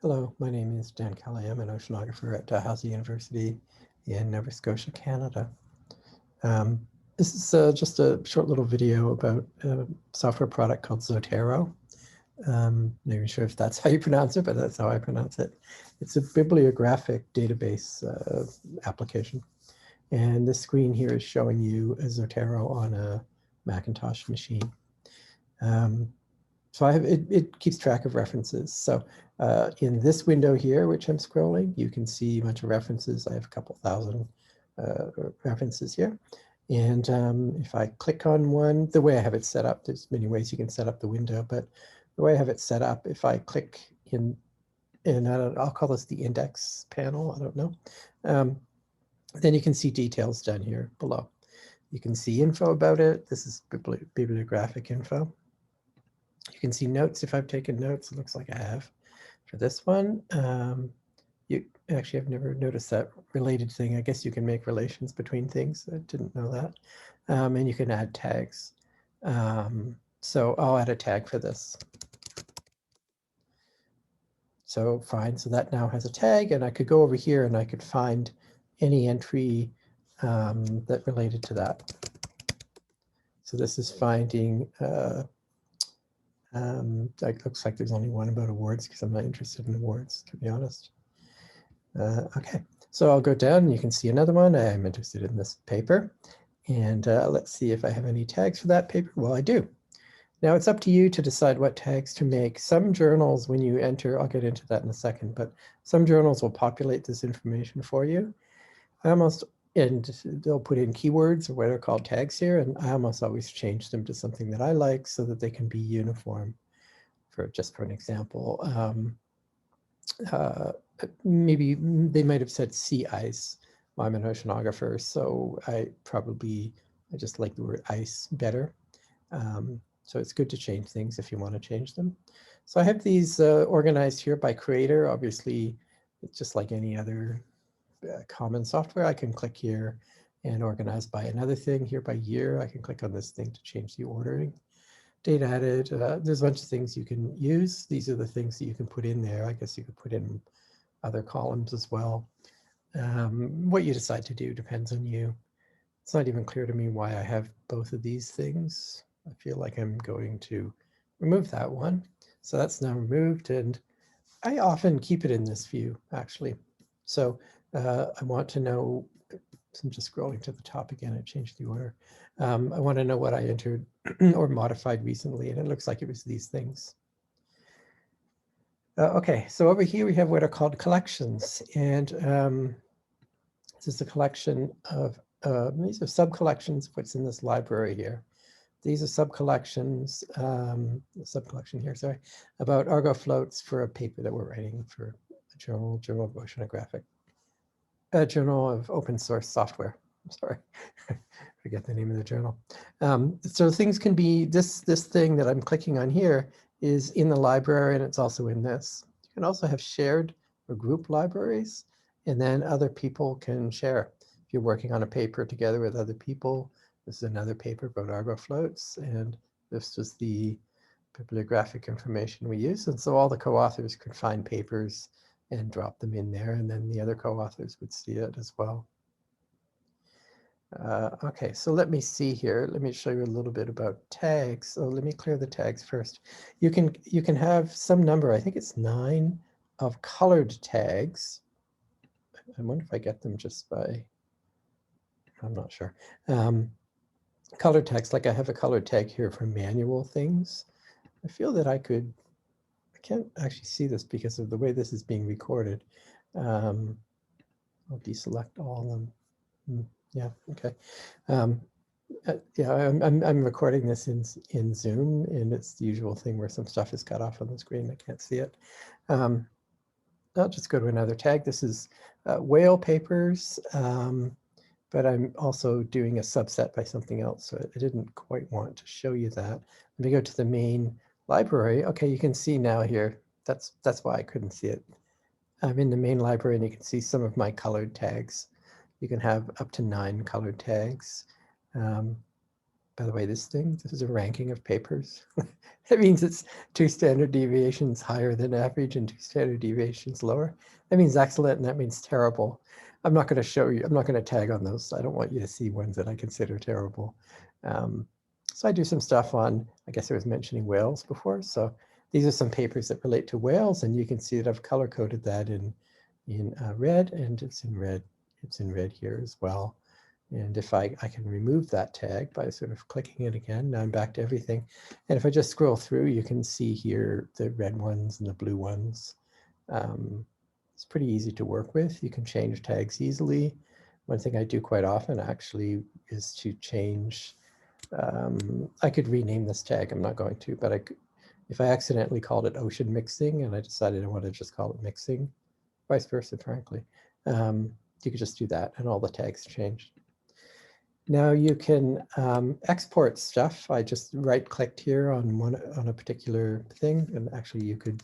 Hello, my name is Dan Kelly. I'm an oceanographer at Dalhousie University in Nova Scotia, Canada. This is just a short little video about a software product called Zotero. Not even sure if that's how you pronounce it, but that's how I pronounce it. It's a bibliographic database application. And this screen here is showing you a Zotero on a Macintosh machine. So it keeps track of references. So in this window here, which I'm scrolling, you can see a bunch of references. I have a couple thousand references here. And if I click on one, the way I have it set up, there's many ways you can set up the window, but the way I have it set up, if I click in, and I'll call this the index panel, I don't know, then you can see details down here below. You can see info about it. This is bibliographic info. You can see notes if I've taken notes. It looks like I have for this one. Actually, I've never noticed that related thing. I guess you can make relations between things. I didn't know that. And you can add tags. So I'll add a tag for this. So fine, so that now has a tag, and I could go over here and I could find any entry that related to that. So this is finding, it looks like there's only one about awards because I'm not interested in awards, to be honest. Okay, so I'll go down and you can see another one. I'm interested in this paper. And let's see if I have any tags for that paper. Well, I do. Now it's up to you to decide what tags to make. Some journals, when you enter, I'll get into that in a second, but some journals will populate this information for you. And they'll put in keywords or what are called tags here, and I almost always change them to something that I like so that they can be uniform. Just for an example, maybe they might have said sea ice. Well, I'm an oceanographer, so I just like the word ice better. So it's good to change things if you want to change them. So I have these organized here by creator. Obviously, it's just like any other common software. I can click here and organize by another thing. Here by year, I can click on this thing to change the ordering. Date added, there's a bunch of things you can use. These are the things that you can put in there. I guess you could put in other columns as well. What you decide to do depends on you. It's not even clear to me why I have both of these things. I feel like I'm going to remove that one. So that's now removed, and I often keep it in this view, actually. So I want to know, so I'm just scrolling to the top again, I changed the order. I want to know what I entered or modified recently, and it looks like it was these things. Okay, so over here we have what are called collections, and this is a collection of, these are sub-collections of what's in this library here. These are sub-collections, sub-collection here, sorry, about Argo floats for a paper that we're writing for a Journal of Oceanographic, a Journal of Open Source Software. I'm sorry, forget the name of the journal. So things can be, this thing that I'm clicking on here is in the library, and it's also in this. You can also have shared or group libraries, and then other people can share. If you're working on a paper together with other people, this is another paper about Argo floats, and this was the bibliographic information we use. And so all the co-authors could find papers and drop them in there, and then the other co-authors would see it as well. Okay, so let me see here. Let me show you a little bit about tags. So let me clear the tags first. You can have some number, I think it's 9, of colored tags. I wonder if I get them just by, I'm not sure. Colored tags, like I have a colored tag here for manual things. I feel that I can't actually see this because of the way this is being recorded. I'll deselect all of them. Yeah, okay. Yeah, I'm recording this in Zoom, and it's the usual thing where some stuff is cut off on the screen. I can't see it. I'll just go to another tag. This is whale papers, but I'm also doing a subset by something else, so I didn't quite want to show you that. Let me go to the main library. Okay, you can see now here. That's why I couldn't see it. I'm in the main library, and you can see some of my colored tags. You can have up to 9 colored tags. By the way, this is a ranking of papers. That means it's 2 standard deviations higher than average and 2 standard deviations lower. That means excellent and that means terrible. I'm not going to show you, I'm not going to tag on those. I don't want you to see ones that I consider terrible. So I do some stuff on, I guess I was mentioning whales before. So these are some papers that relate to whales, and you can see that I've color coded that in red, and it's in red here as well. And if I can remove that tag by sort of clicking it again, now I'm back to everything. And if I just scroll through, you can see here the red ones and the blue ones. It's pretty easy to work with. You can change tags easily. One thing I do quite often actually is to change, I could rename this tag, I'm not going to, but if I accidentally called it ocean mixing and I decided I want to just call it mixing, vice versa, frankly, you could just do that and all the tags changed. Now you can export stuff. I just right-clicked here on a particular thing, and actually you could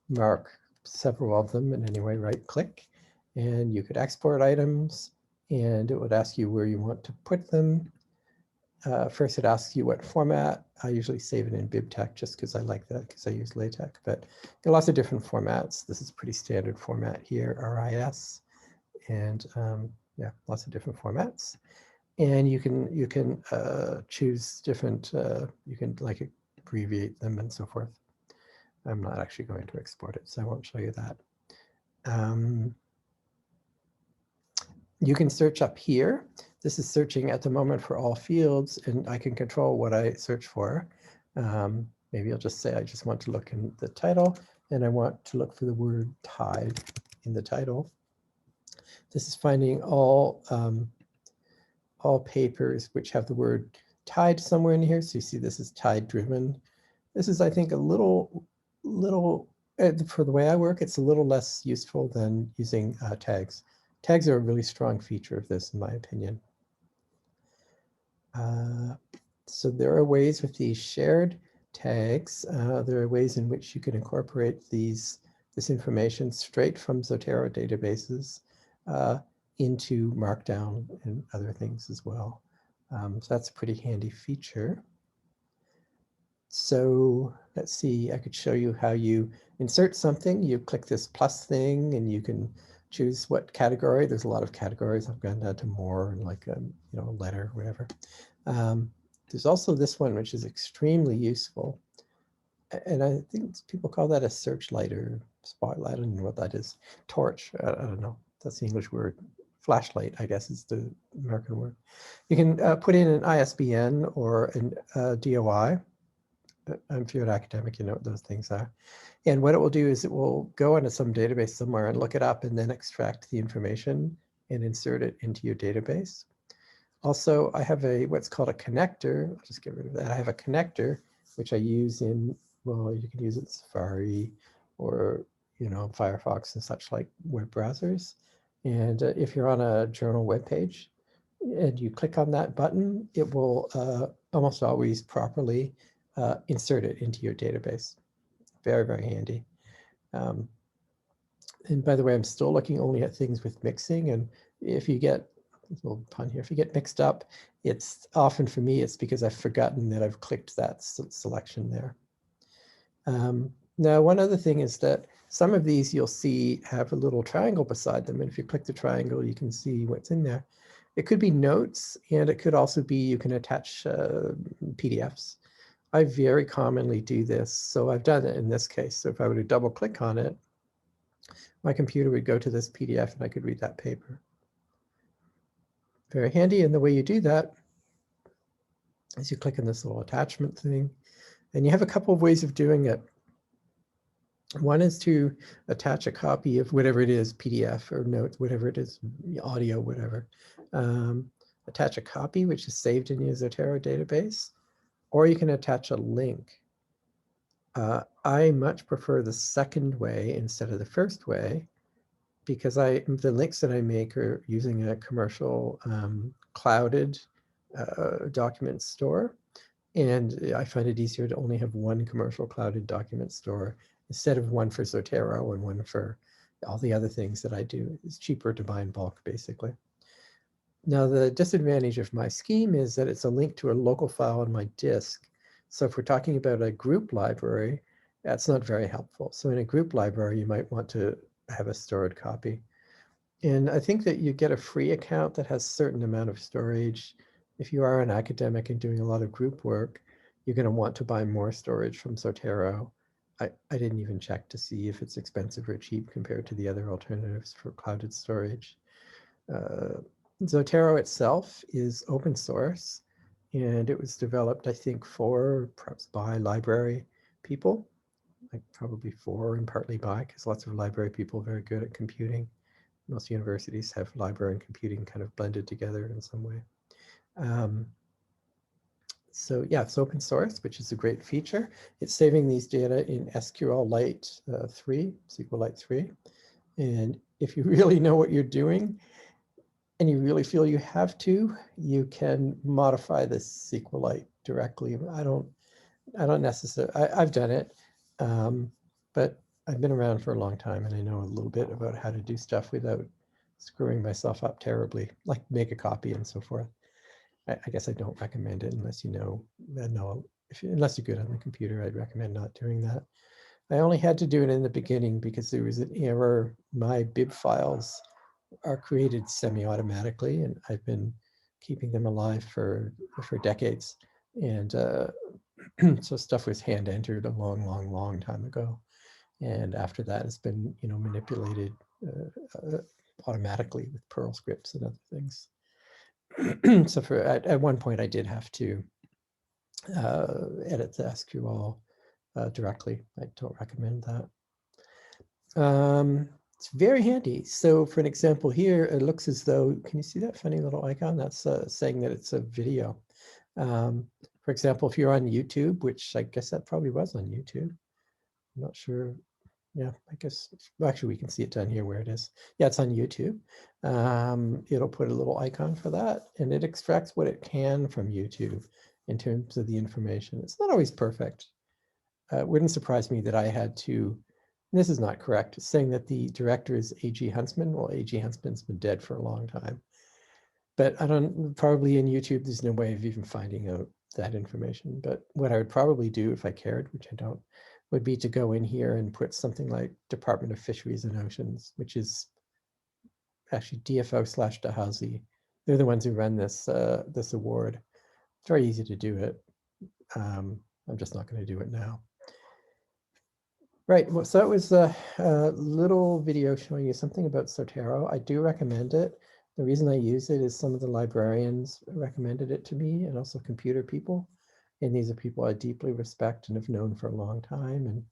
mark several of them in any way, right-click, and you could export items, and it would ask you where you want to put them. First, it asks you what format. I usually save it in BibTeX just because I like that because I use LaTeX, but there are lots of different formats. This is a pretty standard format here, RIS, and yeah, lots of different formats. And you can choose different, you can like abbreviate them and so forth. I'm not actually going to export it, so I won't show you that. You can search up here. This is searching at the moment for all fields, and I can control what I search for. Maybe I'll just say I just want to look in the title, and I want to look for the word tide in the title. This is finding all papers which have the word tide somewhere in here. So you see this is tide driven. This is, I think, a little, for the way I work, it's a little less useful than using tags. Tags are a really strong feature of this, in my opinion. So there are ways with these shared tags. There are ways in which you can incorporate this information straight from Zotero databases into Markdown and other things as well. So that's a pretty handy feature. So let's see, I could show you how you insert something. You click this plus thing and you can choose what category. There's a lot of categories. I've gone down to more, like a letter, whatever. There's also this one, which is extremely useful. And I think people call that a searchlight or spotlight. I don't know what that is. Torch, I don't know. That's the English word. Flashlight, I guess, is the American word. You can put in an ISBN or a DOI. If you're an academic, you know what those things are. And what it will do is it will go into some database somewhere and look it up and then extract the information and insert it into your database. Also, I have what's called a connector. I'll just get rid of that. I have a connector, which I use in, well, you can use it in Safari or, Firefox and such like web browsers. And if you're on a journal webpage and you click on that button, it will almost always properly insert it into your database. Very, very handy. And by the way, I'm still looking only at things with mixing. And if you get, a little pun here, if you get mixed up, it's often for me, it's because I've forgotten that I've clicked that selection there. Now, one other thing is that some of these you'll see have a little triangle beside them. And if you click the triangle, you can see what's in there. It could be notes, and it could also be, you can attach PDFs. I very commonly do this. So I've done it in this case. So if I were to double click on it, my computer would go to this PDF and I could read that paper. Very handy. And the way you do that is you click on this little attachment thing, and you have a couple of ways of doing it. One is to attach a copy of whatever it is, PDF or notes, whatever it is, audio, whatever. Attach a copy, which is saved in your Zotero database, or you can attach a link. I much prefer the second way instead of the first way, because the links that I make are using a commercial clouded document store. And I find it easier to only have one commercial clouded document store instead of one for Zotero and one for all the other things that I do. It's cheaper to buy in bulk, basically. Now, the disadvantage of my scheme is that it's a link to a local file on my disk. So if we're talking about a group library, that's not very helpful. So in a group library, you might want to have a stored copy. And I think that you get a free account that has a certain amount of storage. If you are an academic and doing a lot of group work, you're going to want to buy more storage from Zotero. I didn't even check to see if it's expensive or cheap compared to the other alternatives for clouded storage. Zotero itself is open source, and it was developed, I think, for perhaps by library people, like probably for and partly by, because lots of library people are very good at computing. Most universities have library and computing kind of blended together in some way. So yeah, it's open source, which is a great feature. It's saving these data in SQLite 3, SQLite 3. And if you really know what you're doing, and you really feel you have to, you can modify the SQLite directly. I don't necessarily, I've done it, but I've been around for a long time and I know a little bit about how to do stuff without screwing myself up terribly, like make a copy and so forth. I guess I don't recommend it unless you know, unless you're good on the computer, I'd recommend not doing that. I only had to do it in the beginning because there was an error. My bib files are created semi-automatically, and I've been keeping them alive for decades. And so stuff was hand entered a long time ago, and after that, it's been manipulated automatically with Perl scripts and other things. So at one point, I did have to edit the SQL directly. I don't recommend that. It's very handy. So for an example here, it looks as though, can you see that funny little icon? That's saying that it's a video. For example, if you're on YouTube, which I guess that probably was on YouTube. I'm not sure. Yeah, I guess, well, actually we can see it down here where it is. Yeah, it's on YouTube. It'll put a little icon for that, and it extracts what it can from YouTube in terms of the information. It's not always perfect. It wouldn't surprise me that I had to, this is not correct, it's saying that the director is A.G. Huntsman. Well, A.G. Huntsman's been dead for a long time. But I don't, probably in YouTube, there's no way of even finding out that information. But what I would probably do if I cared, which I don't, would be to go in here and put something like Department of Fisheries and Oceans, which is actually DFO/Dahazi. They're the ones who run this this award. It's very easy to do it. I'm just not going to do it now. Right, well, so that was a little video showing you something about Zotero. I do recommend it. The reason I use it is some of the librarians recommended it to me, and also computer people. And these are people I deeply respect and have known for a long time. And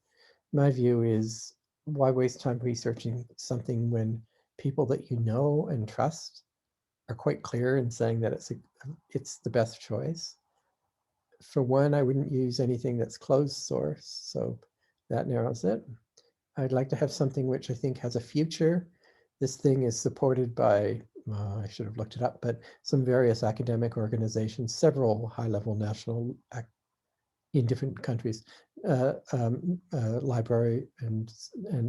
my view is, why waste time researching something when people that you know and trust are quite clear in saying that it's the best choice? For one, I wouldn't use anything that's closed source, so that narrows it. I'd like to have something which I think has a future. This thing is supported by, I should have looked it up, but some various academic organizations, several high-level national in different countries, library and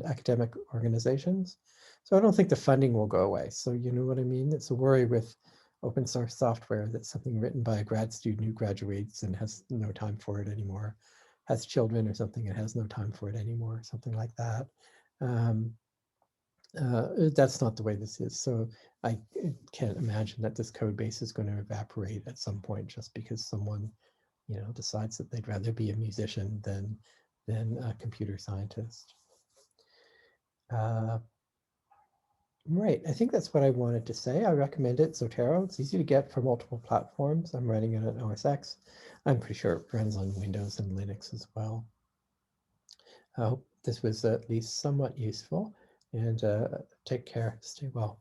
academic organizations. So I don't think the funding will go away. So you know what I mean? It's a worry with open source software that's something written by a grad student who graduates and has no time for it anymore, has children or something and has no time for it anymore, something like that. That's not the way this is. So I can't imagine that this code base is going to evaporate at some point just because someone decides that they'd rather be a musician than a computer scientist. Right, I think that's what I wanted to say. I recommend it, Zotero. It's easy to get for multiple platforms. I'm running it on OS X. I'm pretty sure it runs on Windows and Linux as well. I hope this was at least somewhat useful, and take care, stay well.